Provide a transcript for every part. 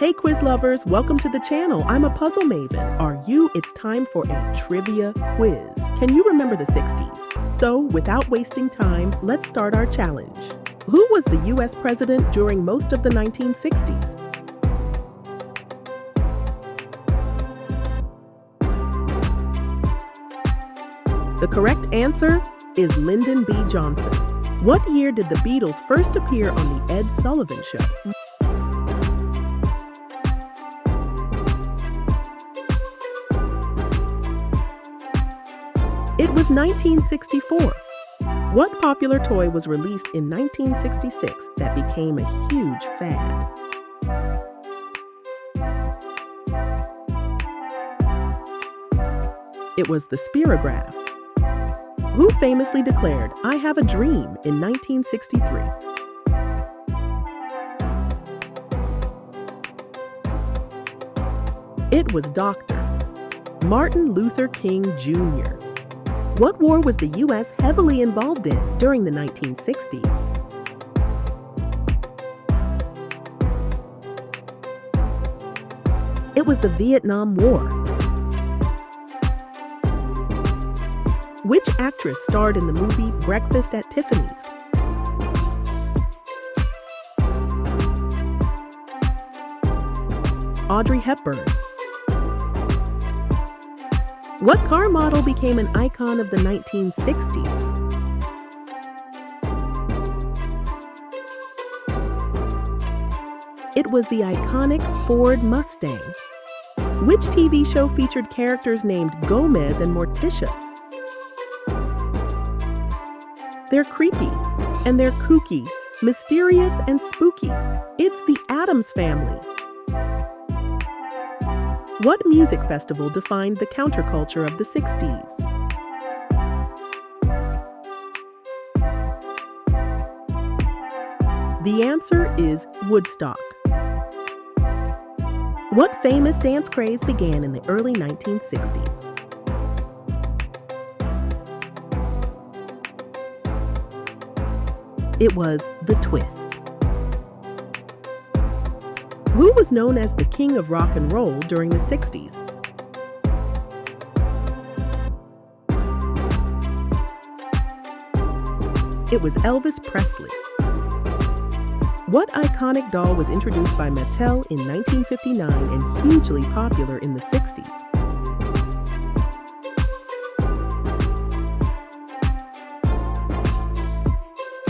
Hey quiz lovers, welcome to the channel. I'm a puzzle maven. Are you? It's time for a trivia quiz. Can you remember the 60s? So, without wasting time, let's start our challenge. Who was the US president during most of the 1960s? The correct answer is Lyndon B. Johnson. What year did the Beatles first appear on The Ed Sullivan Show? It was 1964. What popular toy was released in 1966 that became a huge fad? It was the spirograph. Who famously declared, "I have a dream" in 1963? It was Dr. Martin Luther King Jr. What war was the U.S. heavily involved in during the 1960s? It was the Vietnam War. Which actress starred in the movie Breakfast at Tiffany's? Audrey Hepburn. What car model became an icon of the 1960s? It was the iconic Ford Mustang. Which TV show featured characters named Gomez and Morticia? They're creepy, and they're kooky, mysterious, and spooky. It's the Addams Family. What music festival defined the counterculture of the 60s? The answer is Woodstock. What famous dance craze began in the early 1960s? It was the twist. Who was known as the king of rock and roll during the 60s? It was Elvis Presley. What iconic doll was introduced by Mattel in 1959 and hugely popular in the 60s?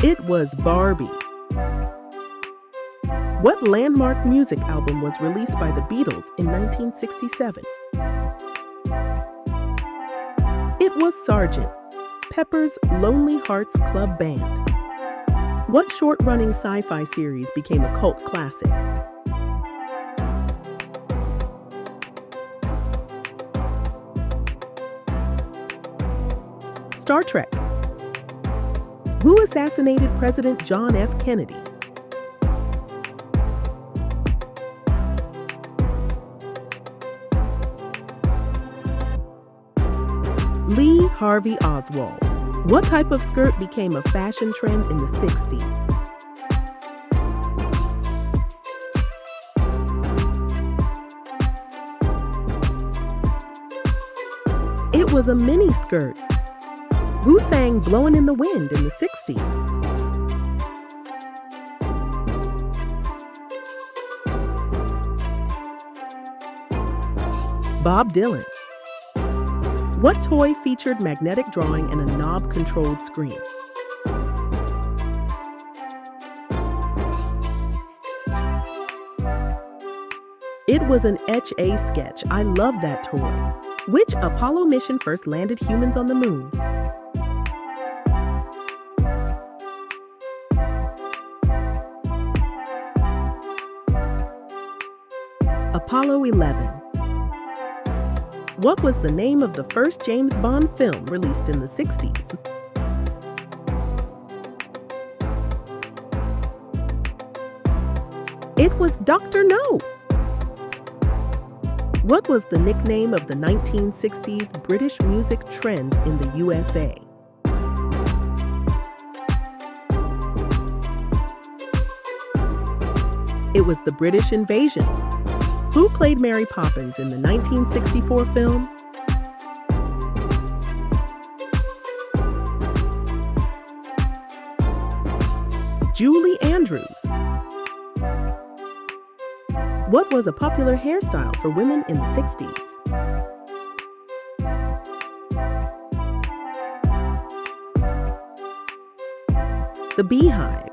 It was Barbie. What landmark music album was released by the Beatles in 1967? It was Sgt. Pepper's Lonely Hearts Club Band. What short-running sci-fi series became a cult classic? Star Trek. Who assassinated President John F. Kennedy? Lee Harvey Oswald. What type of skirt became a fashion trend in the 60s? It was a mini skirt. Who sang "Blowin' in the Wind" in the 60s? Bob Dylan. What toy featured magnetic drawing and a knob-controlled screen? It was an Etch-a-Sketch. I love that toy. Which Apollo mission first landed humans on the moon? Apollo 11. What was the name of the first James Bond film released in the 60s? It was Dr. No. What was the nickname of the 1960s British music trend in the USA? It was the British invasion. Who played Mary Poppins in the 1964 film? Julie Andrews. What was a popular hairstyle for women in the 60s? The Beehive.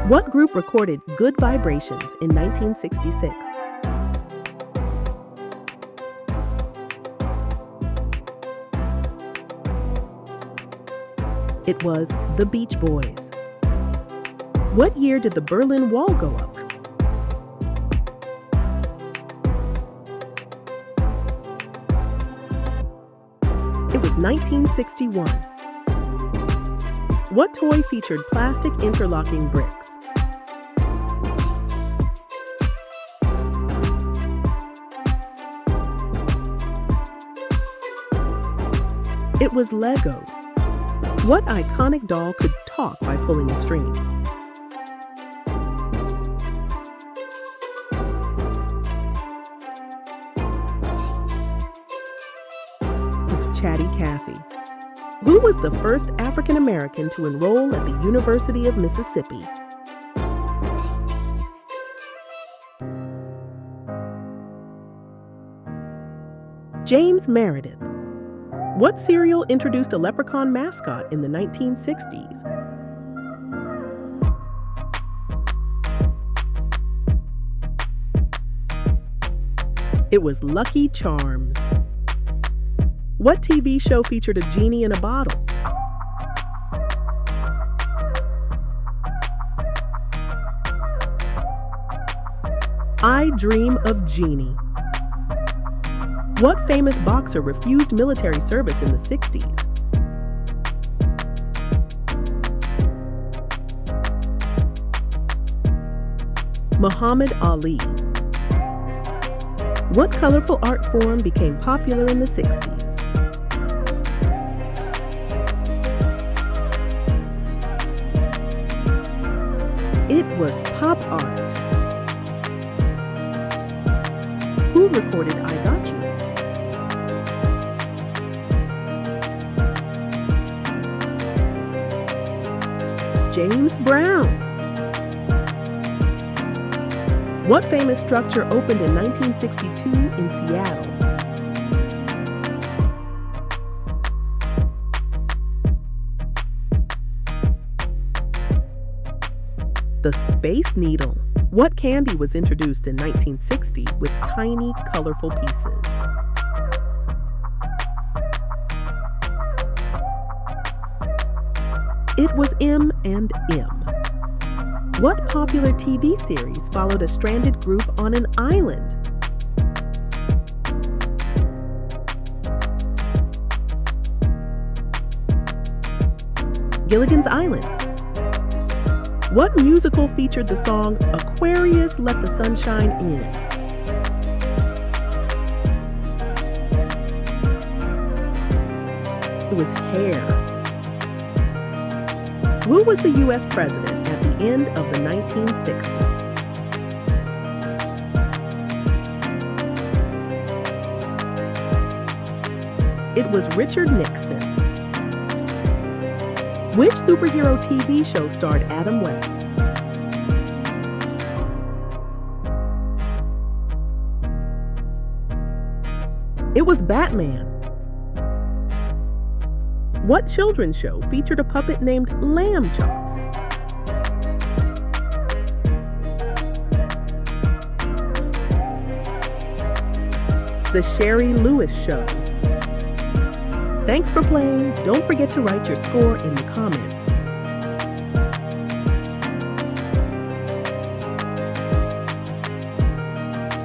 What group recorded Good Vibrations in 1966? It was the Beach Boys. What year did the Berlin Wall go up? It was 1961. What toy featured plastic interlocking bricks? It was Legos. What iconic doll could talk by pulling a string? It was Chatty Cathy. Who was the first African American to enroll at the University of Mississippi? James Meredith. What cereal introduced a leprechaun mascot in the 1960s? It was Lucky Charms. What TV show featured a genie in a bottle? I Dream of Jeannie. What famous boxer refused military service in the 60s? Muhammad Ali. What colorful art form became popular in the 60s? It was pop art. Who recorded I Got You? James Brown. What famous structure opened in 1962 in Seattle? The Space Needle. What candy was introduced in 1960 with tiny, colorful pieces? It was M&M. What popular TV series followed a stranded group on an island? Gilligan's Island. What musical featured the song Aquarius Let the Sunshine In? It was Hair. Who was the U.S. president at the end of the 1960s? It was Richard Nixon. Which superhero TV show starred Adam West? It was Batman. What children's show featured a puppet named Lamb Chops? The Sherry Lewis Show. Thanks for playing. Don't forget to write your score in the comments.